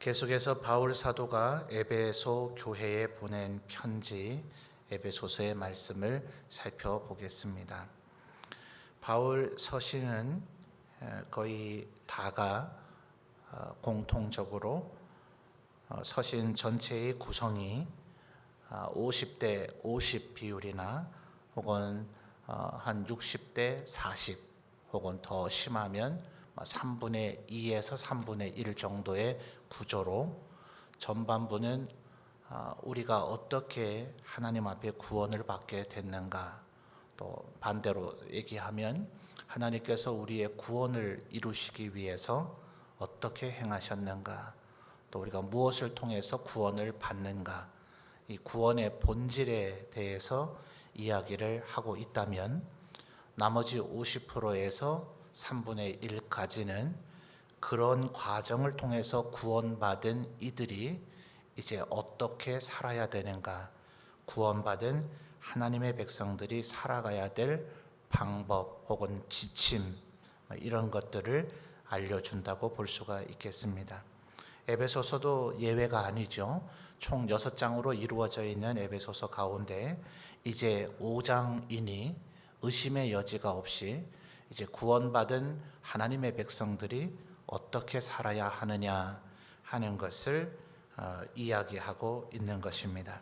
계속해서 바울 사도가 에베소 교회에 보낸 편지 에베소서의 말씀을 살펴보겠습니다. 바울 서신은 거의 다가 공통적으로 서신 전체의 구성이 50대 50 비율이나 혹은 한 60대 40 혹은 더 심하면 3분의 2에서 3분의 1 정도의 구조로 전반부는 우리가 어떻게 하나님 앞에 구원을 받게 됐는가, 또 반대로 얘기하면 하나님께서 우리의 구원을 이루시기 위해서 어떻게 행하셨는가, 또 우리가 무엇을 통해서 구원을 받는가, 이 구원의 본질에 대해서 이야기를 하고 있다면 나머지 50%에서 3분의 1까지는 그런 과정을 통해서 구원받은 이들이 이제 어떻게 살아야 되는가, 구원받은 하나님의 백성들이 살아가야 될 방법 혹은 지침, 이런 것들을 알려준다고 볼 수가 있겠습니다. 에베소서도 예외가 아니죠. 총 6장으로 이루어져 있는 에베소서 가운데 이제 5장이니 의심의 여지가 없이 이제 구원받은 하나님의 백성들이 어떻게 살아야 하느냐 하는 것을 이야기하고 있는 것입니다.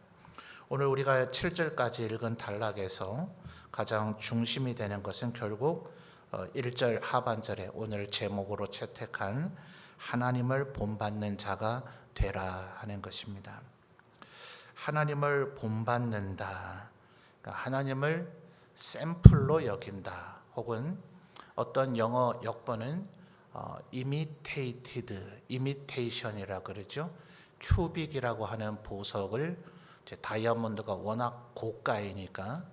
오늘 우리가 7절까지 읽은 단락에서 가장 중심이 되는 것은 결국 1절 하반절에 오늘 제목으로 채택한 하나님을 본받는 자가 되라 하는 것입니다. 하나님을 본받는다, 그러니까 하나님을 샘플로 여긴다, 혹은 어떤 영어 역본은 imitation이라 그러죠. 큐빅이라고 하는 보석을 다이아몬드가 워낙 고가이니까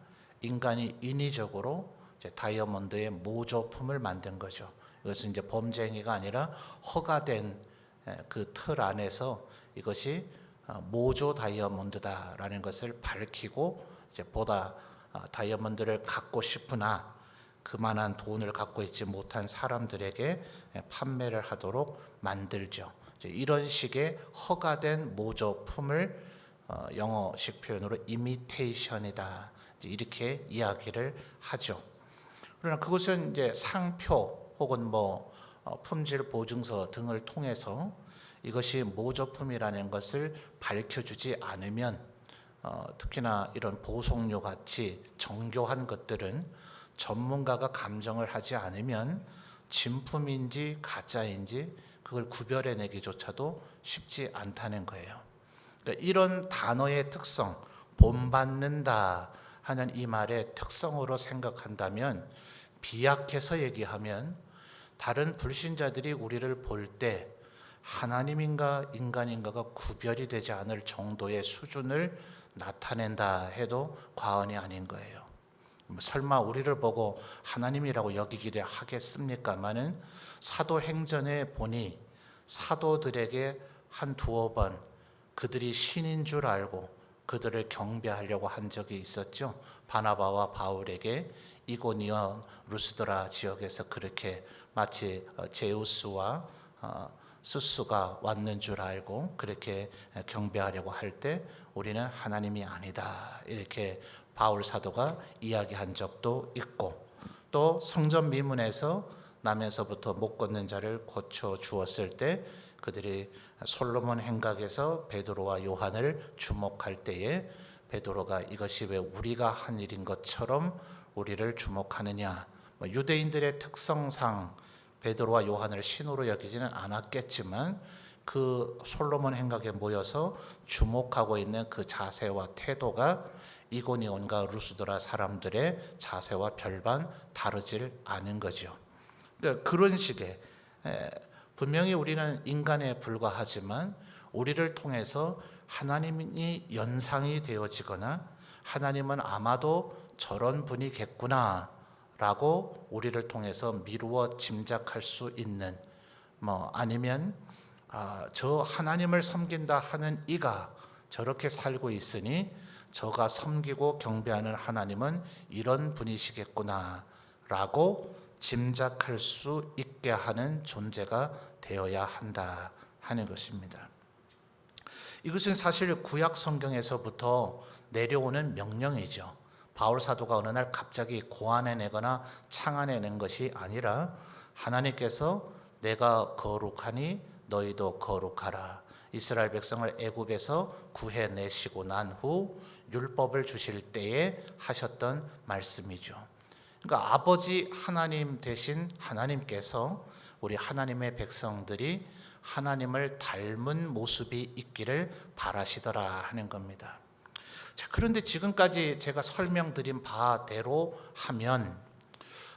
인간이 인위적으로 다이아몬드의 모조품을 만든 거죠. 이것은 이제 범죄행위가 아니라 허가된 그 틀 안에서 이것이 모조 다이아몬드다라는 것을 밝히고 이제 보다 다이아몬드를 갖고 싶으나 그만한 돈을 갖고 있지 못한 사람들에게 판매를 하도록 만들죠. 이런 식의 허가된 모조품을 영어식 표현으로 imitation이다, 이렇게 이야기를 하죠. 그러나 그것은 이제 상표 혹은 품질 보증서 등을 통해서 이것이 모조품이라는 것을 밝혀주지 않으면, 특히나 이런 보석류 같이 정교한 것들은 전문가가 감정을 하지 않으면 진품인지 가짜인지 그걸 구별해내기조차도 쉽지 않다는 거예요. 그러니까 이런 단어의 특성, 본받는다 하는 이 말의 특성으로 생각한다면, 비약해서 얘기하면 다른 불신자들이 우리를 볼 때 하나님인가 인간인가가 구별이 되지 않을 정도의 수준을 나타낸다 해도 과언이 아닌 거예요. 설마 우리를 보고 하나님이라고 여기기를 하겠습니까마는 사도행전에 보니 사도들에게 한 두어 번 그들이 신인 줄 알고 그들을 경배하려고 한 적이 있었죠. 바나바와 바울에게 이고니온 루스드라 지역에서 그렇게 마치 제우스와 수스가 왔는 줄 알고 그렇게 경배하려고 할 때 우리는 하나님이 아니다, 이렇게 바울 사도가 이야기한 적도 있고, 또 성전 미문에서 남에서부터 못 걷는 자를 고쳐 주었을 때 그들이 솔로몬 행각에서 베드로와 요한을 주목할 때에 베드로가 이것이 왜 우리가 한 일인 것처럼 우리를 주목하느냐, 유대인들의 특성상 베드로와 요한을 신으로 여기지는 않았겠지만 그 솔로몬 행각에 모여서 주목하고 있는 그 자세와 태도가 이고니온과 루스드라 사람들의 자세와 별반 다르질 않은 거죠. 그러니까 그런 식의, 분명히 우리는 인간에 불과하지만 우리를 통해서 하나님이 연상이 되어지거나 하나님은 아마도 저런 분이겠구나 라고 우리를 통해서 미루어 짐작할 수 있는, 아니면 저 하나님을 섬긴다 하는 이가 저렇게 살고 있으니 저가 섬기고 경배하는 하나님은 이런 분이시겠구나 라고 짐작할 수 있게 하는 존재가 되어야 한다 하는 것입니다. 이것은 사실 구약 성경에서부터 내려오는 명령이죠. 바울 사도가 어느 날 갑자기 고안해내거나 창안해낸 것이 아니라 하나님께서 내가 거룩하니 너희도 거룩하라. 이스라엘 백성을 애굽에서 구해내시고 난 후 율법을 주실 때에 하셨던 말씀이죠. 그러니까 아버지 하나님 대신 하나님께서 우리 하나님의 백성들이 하나님을 닮은 모습이 있기를 바라시더라 하는 겁니다. 자, 그런데 지금까지 제가 설명드린 바대로 하면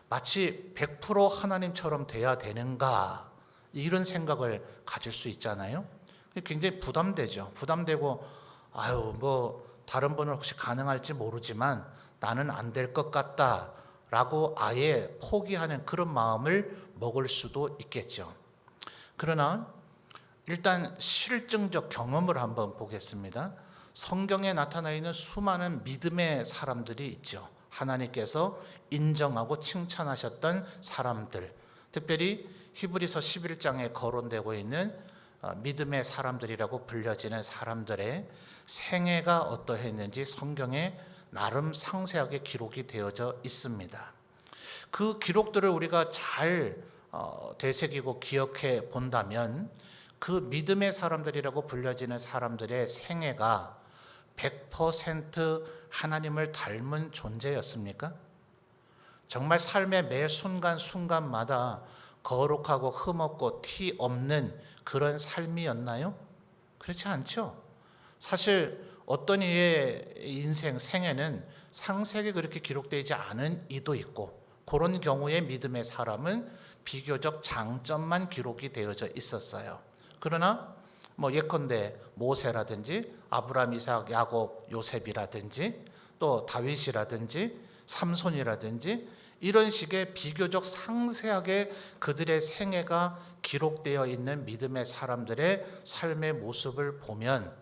마치 100% 하나님처럼 돼야 되는가 이런 생각을 가질 수 있잖아요. 굉장히 부담되죠. 부담되고 뭐 다른 분은 혹시 가능할지 모르지만 나는 안 될 것 같다 라고 아예 포기하는 그런 마음을 먹을 수도 있겠죠. 그러나 일단 실증적 경험을 한번 보겠습니다. 성경에 나타나 있는 수많은 믿음의 사람들이 있죠. 하나님께서 인정하고 칭찬하셨던 사람들, 특별히 히브리서 11장에 거론되고 있는 믿음의 사람들이라고 불려지는 사람들의 생애가 어떠했는지 성경에 나름 상세하게 기록이 되어져 있습니다. 그 기록들을 우리가 잘 되새기고 기억해 본다면 그 믿음의 사람들이라고 불려지는 사람들의 생애가 100% 하나님을 닮은 존재였습니까? 정말 삶의 매 순간순간마다 거룩하고 흠없고 티 없는 그런 삶이었나요? 그렇지 않죠. 사실 어떤 이의 인생, 생애는 상세하게 그렇게 기록되지 않은 이도 있고 그런 경우에 믿음의 사람은 비교적 장점만 기록이 되어져 있었어요. 그러나 예컨대 모세라든지 아브라함, 이삭, 야곱, 요셉이라든지 또 다윗이라든지 삼손이라든지 이런 식의 비교적 상세하게 그들의 생애가 기록되어 있는 믿음의 사람들의 삶의 모습을 보면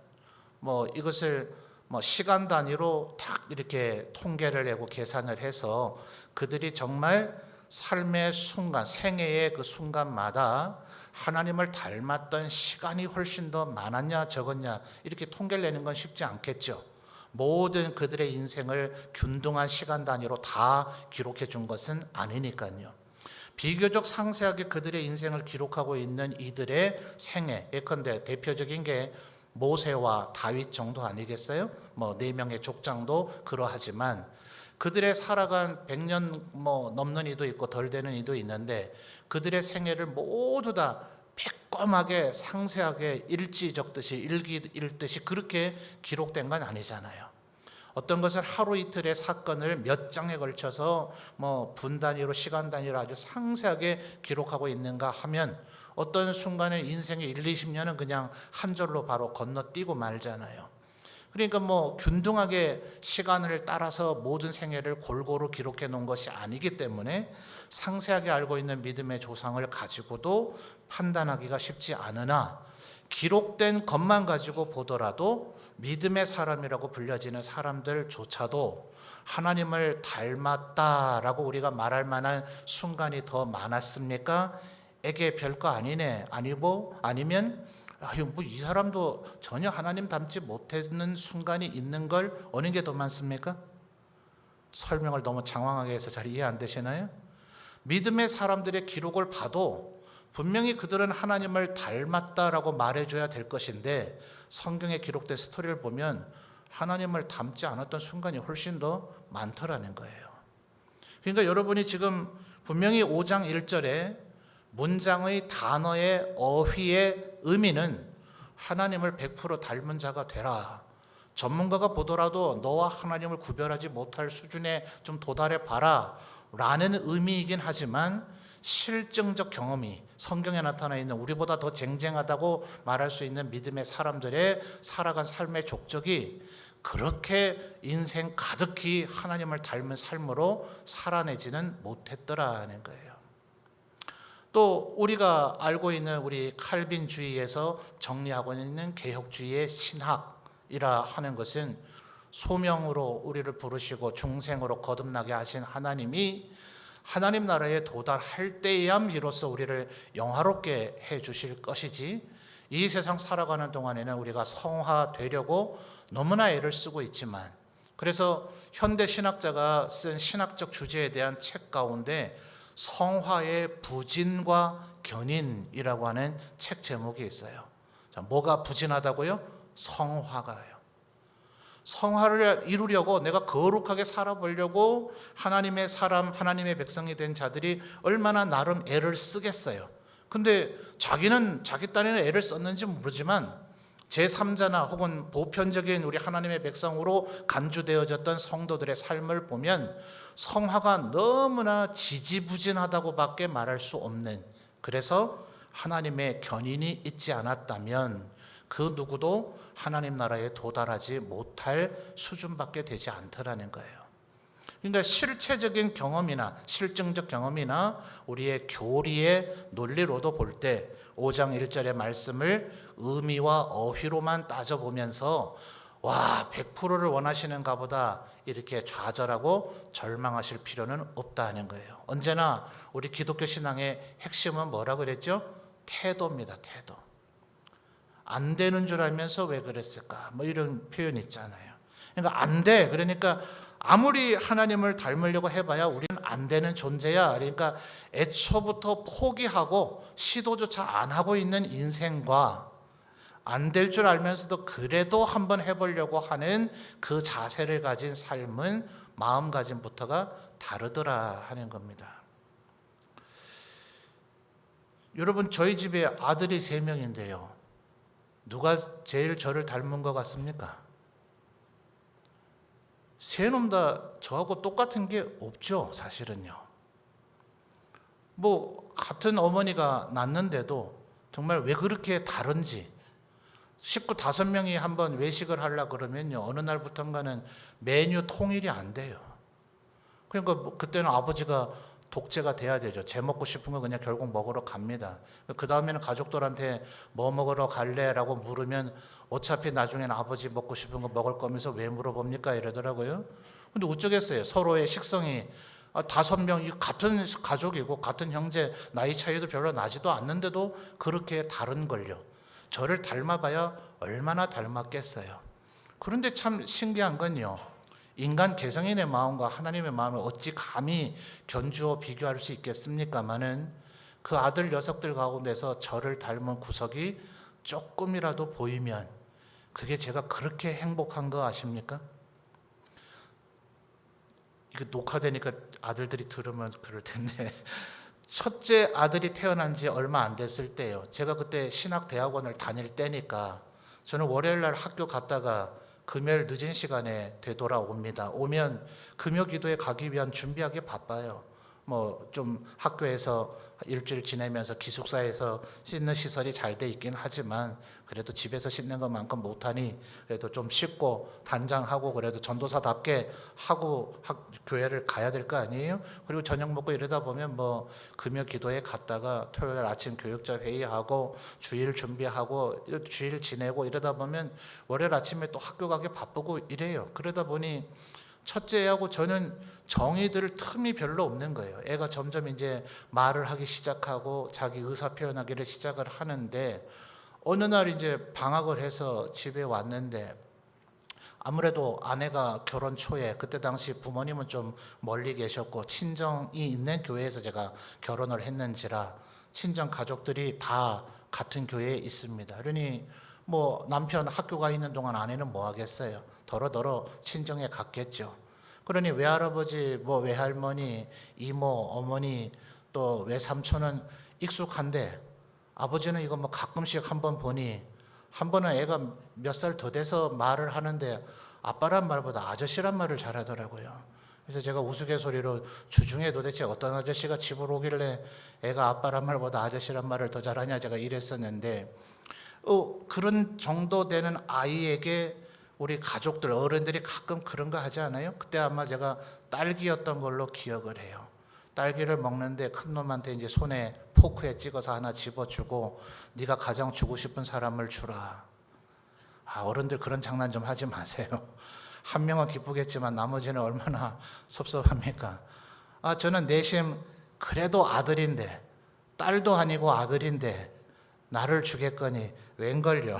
이것을 시간 단위로 딱 이렇게 통계를 내고 계산을 해서 그들이 정말 삶의 순간, 생애의 그 순간마다 하나님을 닮았던 시간이 훨씬 더 많았냐 적었냐 이렇게 통계를 내는 건 쉽지 않겠죠. 모든 그들의 인생을 균등한 시간 단위로 다 기록해 준 것은 아니니까요. 비교적 상세하게 그들의 인생을 기록하고 있는 이들의 생애, 예컨대 대표적인 게 모세와 다윗 정도 아니겠어요? 4명의 족장도 그러하지만 그들의 살아간 100년 넘는 이도 있고 덜 되는 이도 있는데 그들의 생애를 모두 다 빼꼼하게 상세하게 일지 적듯이 일기 읽듯이 그렇게 기록된 건 아니잖아요. 어떤 것은 하루 이틀의 사건을 몇 장에 걸쳐서 분 단위로 시간 단위로 아주 상세하게 기록하고 있는가 하면 어떤 순간에 인생의 20-20년은 그냥 한 절로 바로 건너뛰고 말잖아요. 그러니까 균등하게 시간을 따라서 모든 생애를 골고루 기록해 놓은 것이 아니기 때문에 상세하게 알고 있는 믿음의 조상을 가지고도 판단하기가 쉽지 않으나 기록된 것만 가지고 보더라도 믿음의 사람이라고 불려지는 사람들조차도 하나님을 닮았다라고 우리가 말할 만한 순간이 더 많았습니까? 에게 별거 아니네. 아니면 이 사람도 전혀 하나님 닮지 못했는 순간이 있는 걸 어느 게 더 많습니까? 설명을 너무 장황하게 해서 잘 이해 안 되시나요? 믿음의 사람들의 기록을 봐도 분명히 그들은 하나님을 닮았다라고 말해줘야 될 것인데 성경에 기록된 스토리를 보면 하나님을 닮지 않았던 순간이 훨씬 더 많더라는 거예요. 그러니까 여러분이 지금 분명히 5장 1절에 문장의 단어의 어휘의 의미는 하나님을 100% 닮은 자가 되라. 전문가가 보더라도 너와 하나님을 구별하지 못할 수준에 좀 도달해 봐라 라는 의미이긴 하지만 실증적 경험이 성경에 나타나 있는 우리보다 더 쟁쟁하다고 말할 수 있는 믿음의 사람들의 살아간 삶의 족적이 그렇게 인생 가득히 하나님을 닮은 삶으로 살아내지는 못했더라는 거예요. 또 우리가 알고 있는 우리 칼빈주의에서 정리하고 있는 개혁주의의 신학이라 하는 것은 소명으로 우리를 부르시고 중생으로 거듭나게 하신 하나님이 하나님 나라에 도달할 때에야 비로소 우리를 영화롭게 해 주실 것이지 이 세상 살아가는 동안에는 우리가 성화되려고 너무나 애를 쓰고 있지만, 그래서 현대 신학자가 쓴 신학적 주제에 대한 책 가운데 성화의 부진과 견인이라고 하는 책 제목이 있어요. 자, 뭐가 부진하다고요? 성화가요. 성화를 이루려고, 내가 거룩하게 살아보려고 하나님의 사람, 하나님의 백성이 된 자들이 얼마나 나름 애를 쓰겠어요. 근데 자기는, 자기 딴에는 애를 썼는지 모르지만 제3자나 혹은 보편적인 우리 하나님의 백성으로 간주되어졌던 성도들의 삶을 보면 성화가 너무나 지지부진하다고밖에 말할 수 없는, 그래서 하나님의 견인이 있지 않았다면 그 누구도 하나님 나라에 도달하지 못할 수준밖에 되지 않더라는 거예요. 그러니까 실체적인 경험이나 실증적 경험이나 우리의 교리의 논리로도 볼 때 5장 1절의 말씀을 의미와 어휘로만 따져보면서 와, 100%를 원하시는가 보다 이렇게 좌절하고 절망하실 필요는 없다는 거예요. 언제나 우리 기독교 신앙의 핵심은 뭐라 그랬죠? 태도입니다. 태도. 안 되는 줄 알면서 왜 그랬을까? 뭐 이런 표현 있잖아요. 그러니까 안 돼. 그러니까 아무리 하나님을 닮으려고 해봐야 우리는 안 되는 존재야. 그러니까 애초부터 포기하고 시도조차 안 하고 있는 인생과 안 될 줄 알면서도 그래도 한번 해보려고 하는 그 자세를 가진 삶은 마음가짐부터가 다르더라 하는 겁니다. 여러분, 저희 집에 아들이 3명인데요. 누가 제일 저를 닮은 것 같습니까? 세 놈 다 저하고 똑같은 게 없죠, 사실은요. 뭐 같은 어머니가 낳는데도 정말 왜 그렇게 다른지, 식구 5명이 한번 외식을 하려고 그러면요, 어느 날부턴가는 메뉴 통일이 안 돼요. 그러니까 뭐 그때는 아버지가 독재가 돼야 되죠. 제 먹고 싶은 거 그냥 결국 먹으러 갑니다. 그 다음에는 가족들한테 뭐 먹으러 갈래? 라고 물으면 어차피 나중에는 아버지 먹고 싶은 거 먹을 거면서 왜 물어봅니까? 이러더라고요. 근데 어쩌겠어요. 서로의 식성이 5명이 같은 가족이고 같은 형제, 나이 차이도 별로 나지도 않는데도 그렇게 다른 걸요. 저를 닮아봐야 얼마나 닮았겠어요. 그런데 참 신기한 건요, 인간 개성인의 마음과 하나님의 마음을 어찌 감히 견주어 비교할 수 있겠습니까마는 그 아들 녀석들 가운데서 저를 닮은 구석이 조금이라도 보이면 그게 제가 그렇게 행복한 거 아십니까? 이거 녹화되니까 아들들이 들으면 그럴 텐데, 첫째 아들이 태어난 지 얼마 안 됐을 때예요. 제가 그때 신학대학원을 다닐 때니까 저는 월요일 날 학교 갔다가 금요일 늦은 시간에 되돌아옵니다. 오면 금요 기도에 가기 위한 준비하기 바빠요. 뭐 좀 학교에서 일주일 지내면서 기숙사에서 씻는 시설이 잘 돼 있긴 하지만 그래도 집에서 씻는 것만큼 못하니 그래도 좀 씻고 단장하고 그래도 전도사답게 하고 교회를 가야 될 거 아니에요? 그리고 저녁 먹고 이러다 보면 뭐 금요 기도에 갔다가 토요일 아침 교육자 회의하고 주일 준비하고 주일 지내고 이러다 보면 월요일 아침에 또 학교 가기 바쁘고 이래요. 그러다 보니 첫째 애하고 저는 정이 들 틈이 별로 없는 거예요. 애가 점점 이제 말을 하기 시작하고 자기 의사 표현하기를 시작을 하는데, 어느 날 이제 방학을 해서 집에 왔는데 아무래도 아내가 결혼 초에, 그때 당시 부모님은 좀 멀리 계셨고 친정이 있는 교회에서 제가 결혼을 했는지라 친정 가족들이 다 같은 교회에 있습니다. 그러니 뭐 남편 학교 가 있는 동안 아내는 뭐 하겠어요? 더러더러 친정에 갔겠죠. 그러니 외할아버지, 뭐 외할머니, 이모, 어머니, 또 외삼촌은 익숙한데 아버지는 이거 뭐 가끔씩 한번 보니, 한 번은 애가 몇 살 더 돼서 말을 하는데 아빠란 말보다 아저씨란 말을 잘하더라고요. 그래서 제가 우스갯소리로 주중에 도대체 어떤 아저씨가 집으로 오길래 애가 아빠란 말보다 아저씨란 말을 더 잘하냐 제가 이랬었는데, 그런 정도 되는 아이에게 우리 가족들, 어른들이 가끔 그런 거 하지 않아요? 그때 아마 제가 딸기였던 걸로 기억을 해요. 딸기를 먹는데 큰 놈한테 이제 손에 포크에 찍어서 하나 집어주고 네가 가장 주고 싶은 사람을 주라. 어른들 그런 장난 좀 하지 마세요. 한 명은 기쁘겠지만 나머지는 얼마나 섭섭합니까? 저는 내심 그래도 아들인데, 딸도 아니고 아들인데 나를 주겠거니 웬걸요.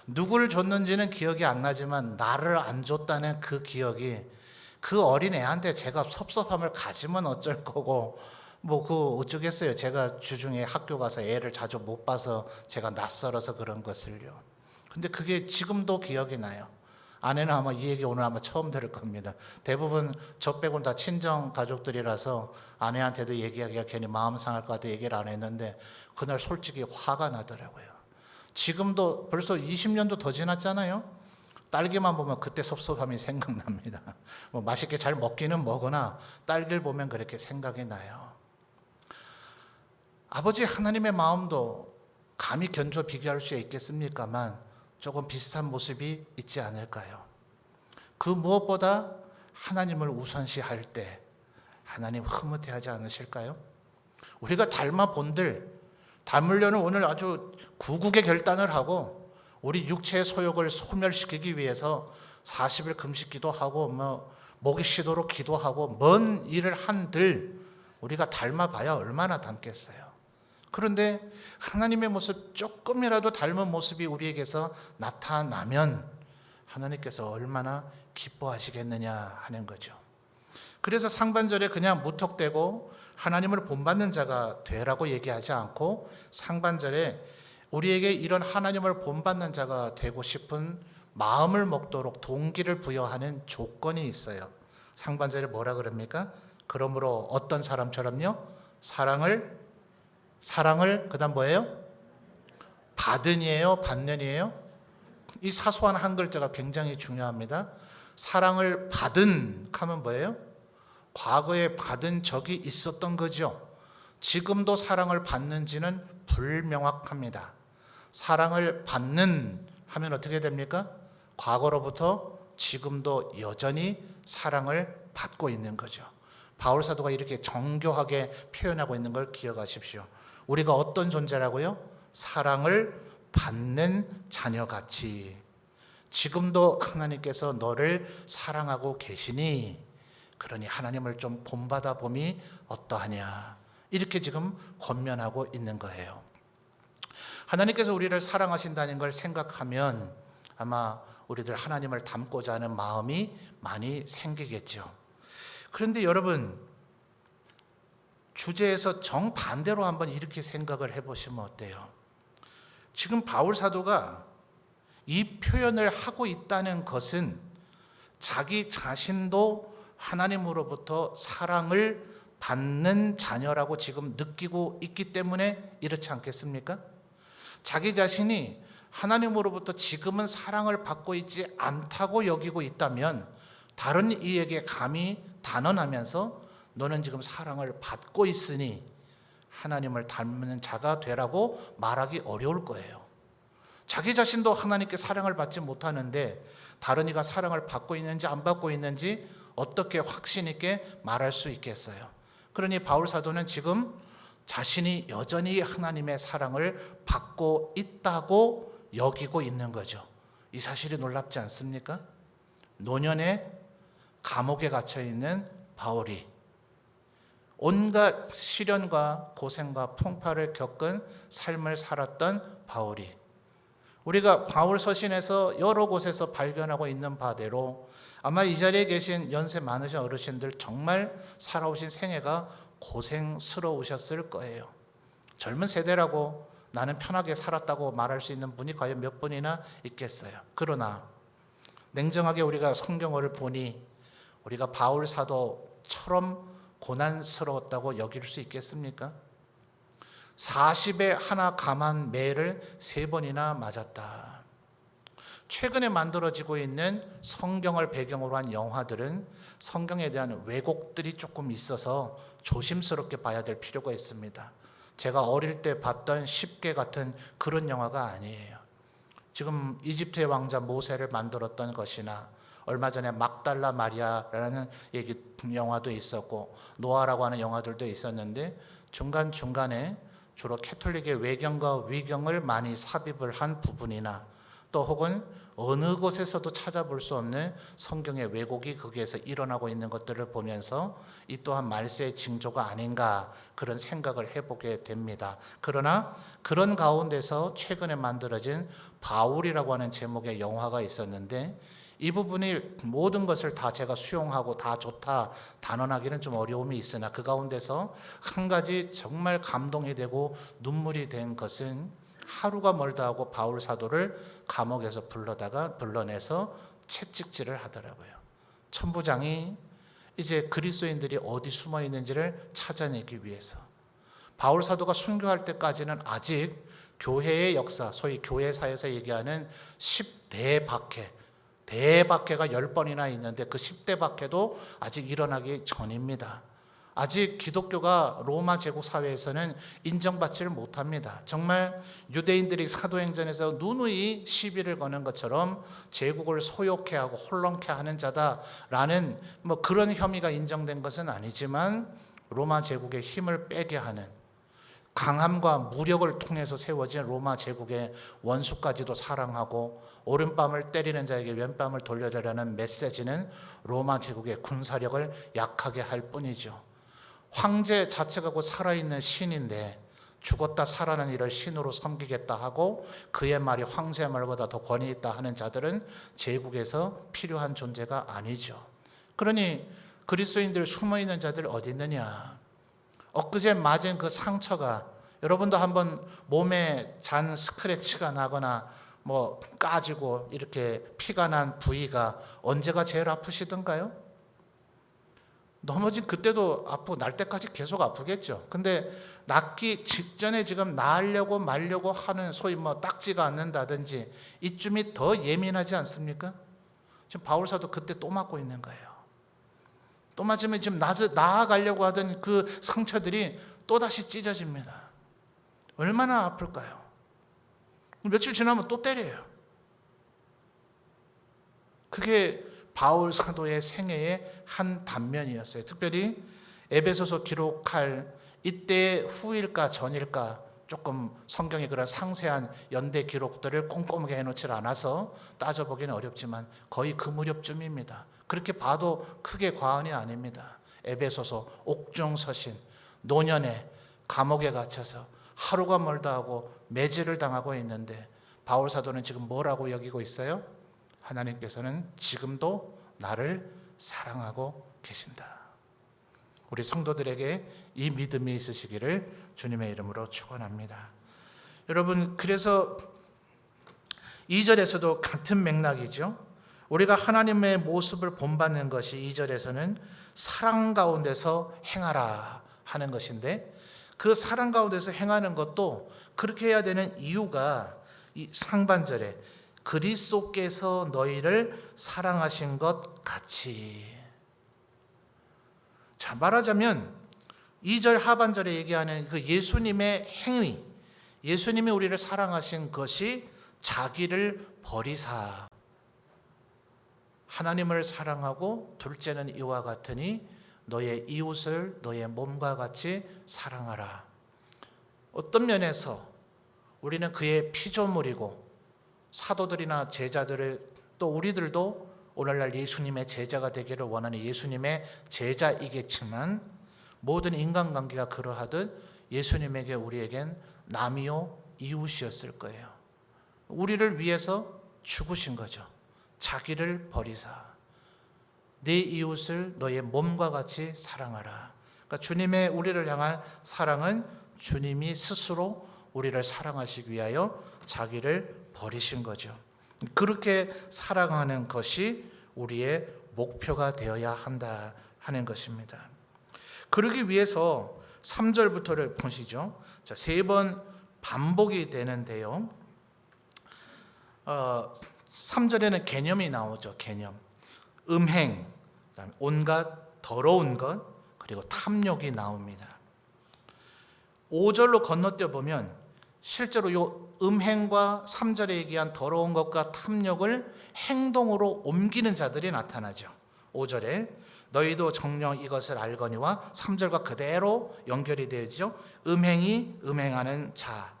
누구를 줬는지는 기억이 안 나지만 나를 안 줬다는 그 기억이, 그 어린애한테 제가 섭섭함을 가지면 어쩔 거고 그 어쩌겠어요. 제가 주중에 학교 가서 애를 자주 못 봐서 제가 낯설어서 그런 것을요. 근데 그게 지금도 기억이 나요. 아내는 아마 이 얘기 오늘 아마 처음 들을 겁니다. 대부분 저 빼고는 다 친정 가족들이라서 아내한테도 얘기하기가 괜히 마음 상할 것 같아 얘기를 안 했는데 그날 솔직히 화가 나더라고요. 지금도 벌써 20년도 더 지났잖아요. 딸기만 보면 그때 섭섭함이 생각납니다. 맛있게 잘 먹기는 먹으나 딸기를 보면 그렇게 생각이 나요. 아버지 하나님의 마음도 감히 견조 비교할 수 있겠습니까만 조금 비슷한 모습이 있지 않을까요? 그 무엇보다 하나님을 우선시할 때 하나님 흐뭇해하지 않으실까요? 우리가 닮아 본들, 닮으려는 오늘 아주 구국의 결단을 하고 우리 육체의 소욕을 소멸시키기 위해서 40일 금식기도 하고 모기 쉬도록 기도하고 먼 일을 한들 우리가 닮아봐야 얼마나 닮겠어요. 그런데 하나님의 모습 조금이라도 닮은 모습이 우리에게서 나타나면 하나님께서 얼마나 기뻐하시겠느냐 하는 거죠. 그래서 상반절에 그냥 무턱대고 하나님을 본받는 자가 되라고 얘기하지 않고 상반절에 우리에게 이런 하나님을 본받는 자가 되고 싶은 마음을 먹도록 동기를 부여하는 조건이 있어요. 상반절에 뭐라 그럽니까? 그러므로 어떤 사람처럼요? 사랑을 그다음 뭐예요? 받은이에요? 받는이에요? 이 사소한 한 글자가 굉장히 중요합니다. 사랑을 받은 하면 뭐예요? 과거에 받은 적이 있었던 거죠. 지금도 사랑을 받는지는 불명확합니다. 사랑을 받는 하면 어떻게 됩니까? 과거로부터 지금도 여전히 사랑을 받고 있는 거죠. 바울 사도가 이렇게 정교하게 표현하고 있는 걸 기억하십시오. 우리가 어떤 존재라고요? 사랑을 받는 자녀같이 지금도 하나님께서 너를 사랑하고 계시니 그러니 하나님을 좀 본받아 봄이 어떠하냐, 이렇게 지금 권면하고 있는 거예요. 하나님께서 우리를 사랑하신다는 걸 생각하면 아마 우리들 하나님을 닮고자 하는 마음이 많이 생기겠죠. 그런데 여러분, 주제에서 정반대로 한번 이렇게 생각을 해보시면 어때요? 지금 바울 사도가 이 표현을 하고 있다는 것은 자기 자신도 하나님으로부터 사랑을 받는 자녀라고 지금 느끼고 있기 때문에 이렇지 않겠습니까? 자기 자신이 하나님으로부터 지금은 사랑을 받고 있지 않다고 여기고 있다면 다른 이에게 감히 단언하면서 너는 지금 사랑을 받고 있으니 하나님을 닮는 자가 되라고 말하기 어려울 거예요. 자기 자신도 하나님께 사랑을 받지 못하는데 다른 이가 사랑을 받고 있는지 안 받고 있는지 어떻게 확신 있게 말할 수 있겠어요? 그러니 바울 사도는 지금 자신이 여전히 하나님의 사랑을 받고 있다고 여기고 있는 거죠. 이 사실이 놀랍지 않습니까? 노년에 감옥에 갇혀 있는 바울이 온갖 시련과 고생과 풍파를 겪은 삶을 살았던 바울이, 우리가 바울 서신에서 여러 곳에서 발견하고 있는 바대로 아마 이 자리에 계신 연세 많으신 어르신들 정말 살아오신 생애가 고생스러우셨을 거예요. 젊은 세대라고 나는 편하게 살았다고 말할 수 있는 분이 과연 몇 분이나 있겠어요. 그러나 냉정하게 우리가 성경을 보니 우리가 바울 사도처럼 고난스러웠다고 여길 수 있겠습니까? 40에 하나 감한 매를 3번이나 맞았다. 최근에 만들어지고 있는 성경을 배경으로 한 영화들은 성경에 대한 왜곡들이 조금 있어서 조심스럽게 봐야 될 필요가 있습니다. 제가 어릴 때 봤던 10개 같은 그런 영화가 아니에요. 지금 이집트의 왕자 모세를 만들었던 것이나 얼마 전에 막달라 마리아라는 영화도 있었고 노아라고 하는 영화들도 있었는데 중간중간에 주로 캐톨릭의 외경과 위경을 많이 삽입을 한 부분이나 또 혹은 어느 곳에서도 찾아볼 수 없는 성경의 왜곡이 거기에서 일어나고 있는 것들을 보면서 이 또한 말세의 징조가 아닌가 그런 생각을 해보게 됩니다. 그러나 그런 가운데서 최근에 만들어진 바울이라고 하는 제목의 영화가 있었는데 이 부분이 모든 것을 다 제가 수용하고 다 좋다 단언하기는 좀 어려움이 있으나 그 가운데서 한 가지 정말 감동이 되고 눈물이 된 것은 하루가 멀다 하고 바울 사도를 감옥에서 불러내서 채찍질을 하더라고요. 천부장이 이제 그리스도인들이 어디 숨어 있는지를 찾아내기 위해서 바울 사도가 순교할 때까지는 아직 교회의 역사, 소위 교회사에서 얘기하는 10대 박해, 대박해가 10번이나 있는데 그 10대 박해도 아직 일어나기 전입니다. 아직 기독교가 로마 제국 사회에서는 인정받지를 못합니다. 정말 유대인들이 사도행전에서 누누이 시비를 거는 것처럼 제국을 소욕케 하고 홀렁케 하는 자다라는 그런 혐의가 인정된 것은 아니지만 로마 제국의 힘을 빼게 하는 강함과 무력을 통해서 세워진 로마 제국의 원수까지도 사랑하고 오른뺨을 때리는 자에게 왼뺨을 돌려달라는 메시지는 로마 제국의 군사력을 약하게 할 뿐이죠. 황제 자체가 곧 살아있는 신인데 죽었다 살아난 이를 신으로 섬기겠다 하고 그의 말이 황제의 말보다 더 권위 있다 하는 자들은 제국에서 필요한 존재가 아니죠. 그러니 그리스도인들 숨어있는 자들 어디 있느냐. 엊그제 맞은 그 상처가 여러분도 한번 몸에 잔 스크래치가 나거나 까지고 이렇게 피가 난 부위가 언제가 제일 아프시던가요? 넘어진 그때도 아프고 날 때까지 계속 아프겠죠. 근데 낫기 직전에 지금 나으려고 말려고 하는 소위 딱지가 않는다든지 이쯤이 더 예민하지 않습니까? 지금 바울사도 그때 또 맞고 있는 거예요. 또 맞으면 지금 나아가려고 하던 그 상처들이 또다시 찢어집니다. 얼마나 아플까요? 며칠 지나면 또 때려요. 그게 바울 사도의 생애의 한 단면이었어요. 특별히 에베소서 기록할 이때 후일까 전일까 조금 성경의 그런 상세한 연대 기록들을 꼼꼼하게 해놓지 않아서 따져보기는 어렵지만 거의 그 무렵쯤입니다. 그렇게 봐도 크게 과언이 아닙니다. 에베소서 옥중서신 노년에 감옥에 갇혀서 하루가 멀다 하고 매질을 당하고 있는데 바울 사도는 지금 뭐라고 여기고 있어요? 하나님께서는 지금도 나를 사랑하고 계신다. 우리 성도들에게 이 믿음이 있으시기를 주님의 이름으로 축원합니다. 여러분, 그래서 2절에서도 같은 맥락이죠. 우리가 하나님의 모습을 본받는 것이 2절에서는 사랑 가운데서 행하라 하는 것인데 그 사랑 가운데서 행하는 것도 그렇게 해야 되는 이유가 이 상반절에 그리스도께서 너희를 사랑하신 것 같이. 자, 말하자면 2절 하반절에 얘기하는 그 예수님의 행위, 예수님이 우리를 사랑하신 것이 자기를 버리사 하나님을 사랑하고 둘째는 이와 같으니 너의 이웃을 너의 몸과 같이 사랑하라. 어떤 면에서 우리는 그의 피조물이고 사도들이나 제자들을 또 우리들도 오늘날 예수님의 제자가 되기를 원하는 예수님의 제자이겠지만 모든 인간관계가 그러하듯 예수님에게 우리에겐 남이요 이웃이었을 거예요. 우리를 위해서 죽으신 거죠. 자기를 버리사 네 이웃을 너의 몸과 같이 사랑하라. 그러니까 주님의 우리를 향한 사랑은 주님이 스스로 우리를 사랑하시기 위하여 자기를 버리신 거죠. 그렇게 사랑하는 것이 우리의 목표가 되어야 한다 하는 것입니다. 그러기 위해서 3절부터를 보시죠. 자, 3번 반복이 되는데요. 3절에는 개념이 나오죠. 개념. 음행, 그다음에 온갖 더러운 것, 그리고 탐욕이 나옵니다. 5절로 건너뛰어 보면 실제로 이 음행과 3절에 얘기한 더러운 것과 탐욕을 행동으로 옮기는 자들이 나타나죠. 5절에 너희도 정녕 이것을 알거니와 3절과 그대로 연결이 되죠. 음행이 음행하는 자,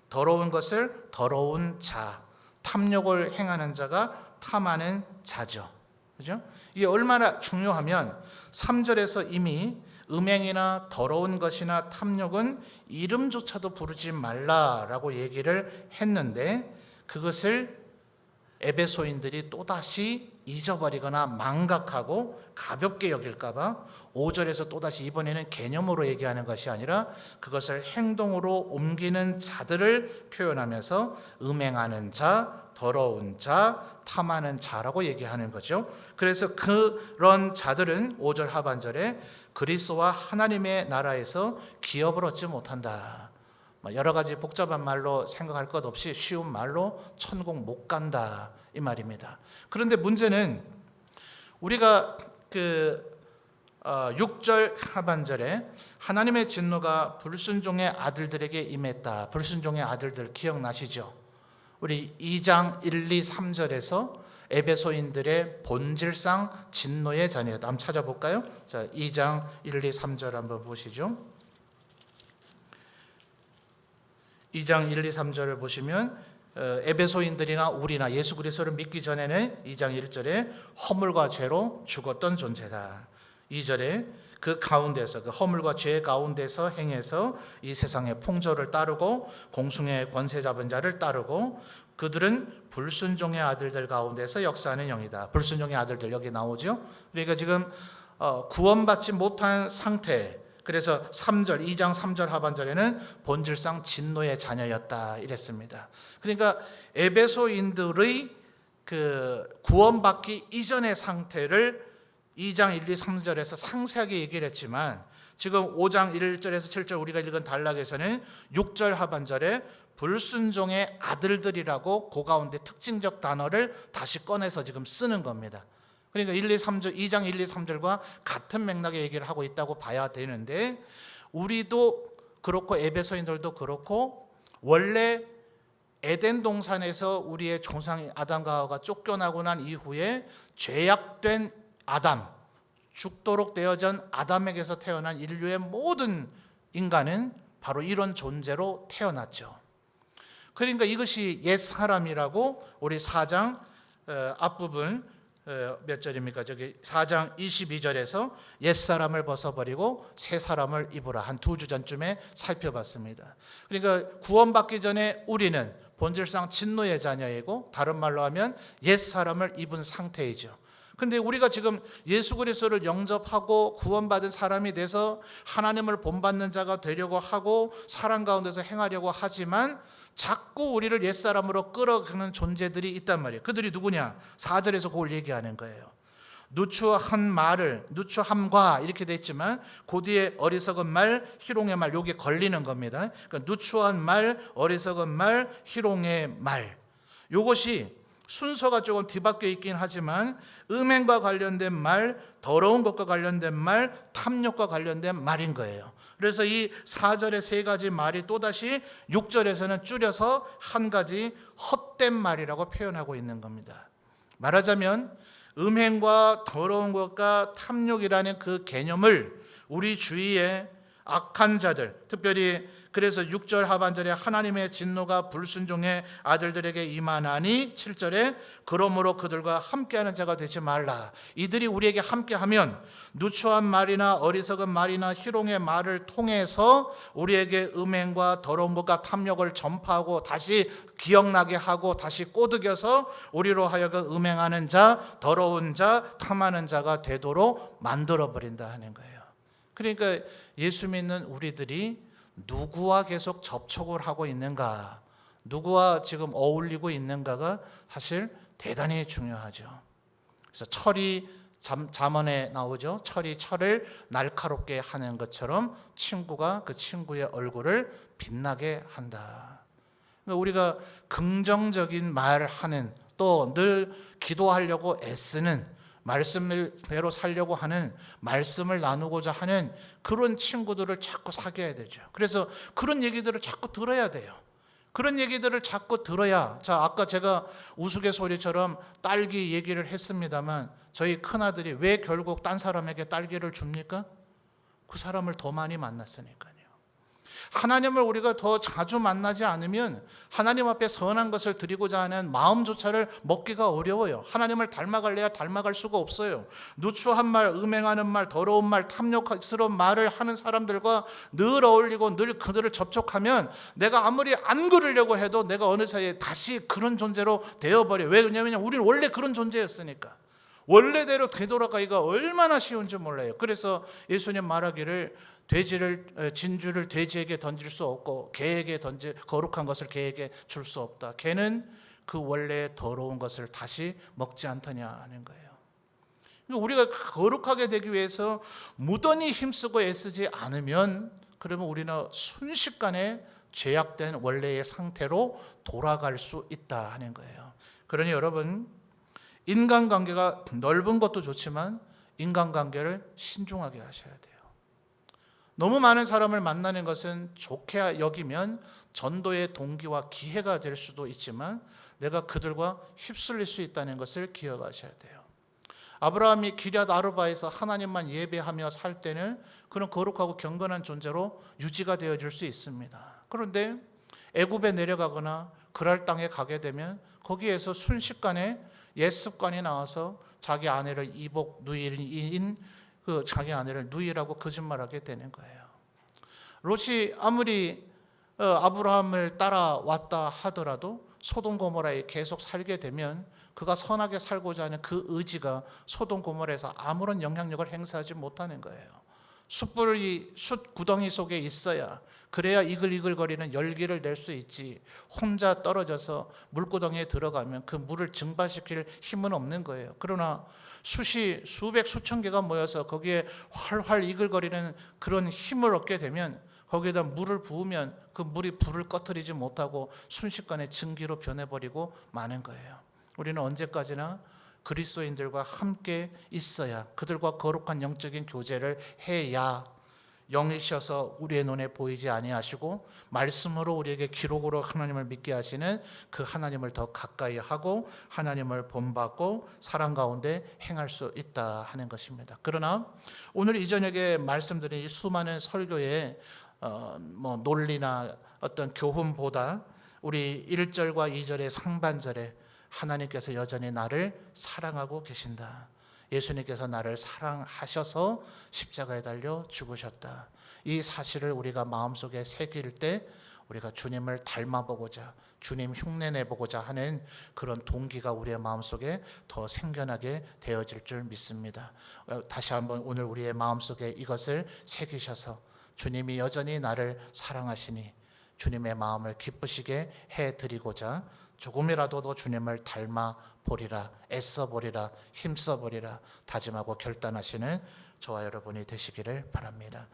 더러운 것을 더러운 자, 탐욕을 행하는 자가 탐하는 자죠. 그죠? 이게 얼마나 중요하면 3절에서 이미 음행이나 더러운 것이나 탐욕은 이름조차도 부르지 말라라고 얘기를 했는데, 그것을 에베소인들이 또다시 잊어버리거나 망각하고 가볍게 여길까봐 5절에서 또다시 이번에는 개념으로 얘기하는 것이 아니라 그것을 행동으로 옮기는 자들을 표현하면서 음행하는 자, 더러운 자, 탐하는 자라고 얘기하는 거죠. 그래서 그런 자들은 5절 하반절에 그리스도와 하나님의 나라에서 기업을 얻지 못한다. 여러 가지 복잡한 말로 생각할 것 없이 쉬운 말로 천국 못 간다, 이 말입니다. 그런데 문제는 우리가 6절 하반절에 하나님의 진노가 불순종의 아들들에게 임했다. 불순종의 아들들 기억나시죠? 우리 2장 1, 2, 3절에서 에베소인들의 본질상 진노의 자녀였다. 한번 찾아볼까요? 자, 2장 1, 2, 3절 한번 보시죠. 2장 1, 2, 3절을 보시면 에베소인들이나 우리나 예수 그리스도를 믿기 전에는 2장 1절에 허물과 죄로 죽었던 존재다. 2절에 그 가운데서, 그 허물과 죄 가운데서 행해서 이 세상의 풍조를 따르고 공숭의 권세 잡은 자를 따르고 그들은 불순종의 아들들 가운데서 역사하는 영이다. 불순종의 아들들 여기 나오죠. 그러니까 지금 구원받지 못한 상태, 그래서 3절, 2장 3절 하반절에는 본질상 진노의 자녀였다 이랬습니다. 그러니까 에베소인들의 그 구원받기 이전의 상태를 2장 1, 2, 3절에서 상세하게 얘기를 했지만 지금 5장 1절에서 7절 우리가 읽은 단락에서는 6절 하반절에 불순종의 아들들이라고 그 가운데 특징적 단어를 다시 꺼내서 지금 쓰는 겁니다. 그러니까 1, 2, 3절, 2장 1, 2, 3절과 같은 맥락의 얘기를 하고 있다고 봐야 되는데, 우리도 그렇고 에베소인들도 그렇고 원래 에덴 동산에서 우리의 조상 아담과 하와가 쫓겨나고 난 이후에 죄악된 아담, 죽도록 되어진 아담에게서 태어난 인류의 모든 인간은 바로 이런 존재로 태어났죠. 그러니까 이것이 옛사람이라고 우리 4장 앞부분 몇 절입니까? 저기 4장 22절에서 옛사람을 벗어버리고 새사람을 입으라 한 2주 전쯤에 살펴봤습니다. 그러니까 구원받기 전에 우리는 본질상 진노의 자녀이고 다른 말로 하면 옛사람을 입은 상태이죠. 근데 우리가 지금 예수 그리스도를 영접하고 구원받은 사람이 돼서 하나님을 본받는 자가 되려고 하고 사랑 가운데서 행하려고 하지만 자꾸 우리를 옛사람으로 끌어가는 존재들이 있단 말이에요. 그들이 누구냐? 4절에서 그걸 얘기하는 거예요. 누추한 말을, 누추함과 이렇게 돼 있지만 그 뒤에 어리석은 말, 희롱의 말, 요게 걸리는 겁니다. 그러니까 누추한 말, 어리석은 말, 희롱의 말, 요것이 순서가 조금 뒤바뀌어 있긴 하지만 음행과 관련된 말, 더러운 것과 관련된 말, 탐욕과 관련된 말인 거예요. 그래서 이 4절의 세 가지 말이 또다시 6절에서는 줄여서 한 가지 헛된 말이라고 표현하고 있는 겁니다. 말하자면 음행과 더러운 것과 탐욕이라는 그 개념을 우리 주위에 악한 자들, 특별히 그래서 6절 하반절에 하나님의 진노가 불순종의 아들들에게 임하나니 7절에 그러므로 그들과 함께하는 자가 되지 말라. 이들이 우리에게 함께하면 누추한 말이나 어리석은 말이나 희롱의 말을 통해서 우리에게 음행과 더러운 것과 탐욕을 전파하고 다시 기억나게 하고 다시 꼬드겨서 우리로 하여금 음행하는 자, 더러운 자, 탐하는 자가 되도록 만들어버린다 하는 거예요. 그러니까 예수 믿는 우리들이 누구와 계속 접촉을 하고 있는가, 누구와 지금 어울리고 있는가가 사실 대단히 중요하죠. 그래서 철이 잠언에 나오죠. 철이 철을 날카롭게 하는 것처럼 친구가 그 친구의 얼굴을 빛나게 한다. 우리가 긍정적인 말을 하는, 또 늘 기도하려고 애쓰는, 말씀대로 살려고 하는, 말씀을 나누고자 하는 그런 친구들을 자꾸 사귀어야 되죠. 그래서 그런 얘기들을 자꾸 들어야 돼요. 그런 얘기들을 자꾸 들어야, 자, 아까 제가 우스갯소리처럼 딸기 얘기를 했습니다만 저희 큰아들이 왜 결국 딴 사람에게 딸기를 줍니까? 그 사람을 더 많이 만났으니까요. 하나님을 우리가 더 자주 만나지 않으면 하나님 앞에 선한 것을 드리고자 하는 마음조차를 먹기가 어려워요. 하나님을 닮아갈래야 닮아갈 수가 없어요. 누추한 말, 음행하는 말, 더러운 말, 탐욕스러운 말을 하는 사람들과 늘 어울리고 늘 그들을 접촉하면 내가 아무리 안 그러려고 해도 내가 어느 사이에 다시 그런 존재로 되어버려요. 왜냐하면 우리는 원래 그런 존재였으니까. 원래대로 되돌아가기가 얼마나 쉬운지 몰라요. 그래서 예수님 말하기를 진주를 돼지에게 던질 수 없고 개에게 거룩한 것을 개에게 줄 수 없다. 개는 그 원래 더러운 것을 다시 먹지 않더냐 하는 거예요. 우리가 거룩하게 되기 위해서 무던히 힘쓰고 애쓰지 않으면 그러면 우리는 순식간에 죄악된 원래의 상태로 돌아갈 수 있다 하는 거예요. 그러니 여러분, 인간관계가 넓은 것도 좋지만 인간관계를 신중하게 하셔야 돼요. 너무 많은 사람을 만나는 것은 좋게 여기면 전도의 동기와 기회가 될 수도 있지만 내가 그들과 휩쓸릴 수 있다는 것을 기억하셔야 돼요. 아브라함이 기럇 아르바에서 하나님만 예배하며 살 때는 그런 거룩하고 경건한 존재로 유지가 되어질 수 있습니다. 그런데 애굽에 내려가거나 그랄 땅에 가게 되면 거기에서 순식간에 옛 습관이 나와서 자기 아내를 이복 누이인 자기 아내를 누이라고 거짓말하게 되는 거예요. 롯이 아무리 아브라함을 따라왔다 하더라도 소돔 고모라에 계속 살게 되면 그가 선하게 살고자 하는 그 의지가 소돔 고모라에서 아무런 영향력을 행사하지 못하는 거예요. 숯 구덩이 속에 있어야 그래야 이글이글거리는 열기를 낼 수 있지, 혼자 떨어져서 물구덩이에 들어가면 그 물을 증발시킬 힘은 없는 거예요. 그러나 숯이 수백 수천 개가 모여서 거기에 활활 이글거리는 그런 힘을 얻게 되면 거기에다 물을 부으면 그 물이 불을 꺼뜨리지 못하고 순식간에 증기로 변해버리고 마는 거예요. 우리는 언제까지나 그리스도인들과 함께 있어야, 그들과 거룩한 영적인 교제를 해야 영이셔서 우리의 눈에 보이지 아니하시고 말씀으로 우리에게 기록으로 하나님을 믿게 하시는 그 하나님을 더 가까이 하고 하나님을 본받고 사랑 가운데 행할 수 있다 하는 것입니다. 그러나 오늘 이 저녁에 말씀드린 이 수많은 설교의 논리나 어떤 교훈보다 우리 1절과 2절의 상반절에 하나님께서 여전히 나를 사랑하고 계신다. 예수님께서 나를 사랑하셔서 십자가에 달려 죽으셨다. 이 사실을 우리가 마음속에 새길 때 우리가 주님을 닮아보고자, 주님 흉내내보고자 하는 그런 동기가 우리의 마음속에 더 생겨나게 되어질 줄 믿습니다. 다시 한번 오늘 우리의 마음속에 이것을 새기셔서 주님이 여전히 나를 사랑하시니 주님의 마음을 기쁘시게 해드리고자 조금이라도 더 주님을 닮아 보리라, 애써 보리라, 힘써 보리라 다짐하고 결단하시는 저와 여러분이 되시기를 바랍니다.